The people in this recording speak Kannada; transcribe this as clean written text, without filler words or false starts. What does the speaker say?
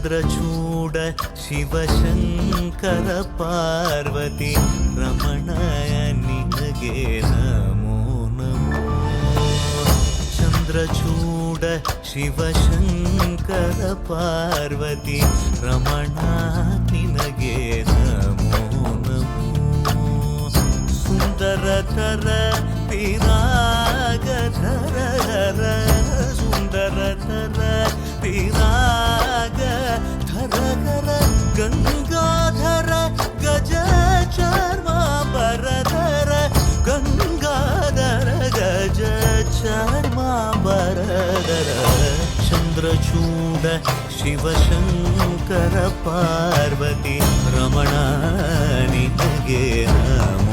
ಚಂದ್ರಚೂಡ ಶಿವಶಂಕರ ಪಾರ್ವತಿ ರಮಣಯ ನಿನಗೆ ನಮೋ ನಮೋ. ಚಂದ್ರಚೂಡ ಶಿವಶಂಕರ ಪಾರ್ವತಿ ರಮಣ ನಿನಗೆ ನಮೋ ನಮೋ. ಸುಂದರತರ ಪಿರಾಗಧರ ಸುಂದರತರ ಪಿರಾಗ ಧರಗರ ಗಂಗಾಧರ ಗಜ ಚರ್ಮಾಂಬರಧರ ಗಂಗಾಧರ ಗಜ ಚರ್ಮಾಂಬರಧರ. ಚಂದ್ರಚೂಡ ಶಿವಶಂಕರ ಪಾರ್ವತಿ ರಮಣ ನಿನಗೆ ನಮೋ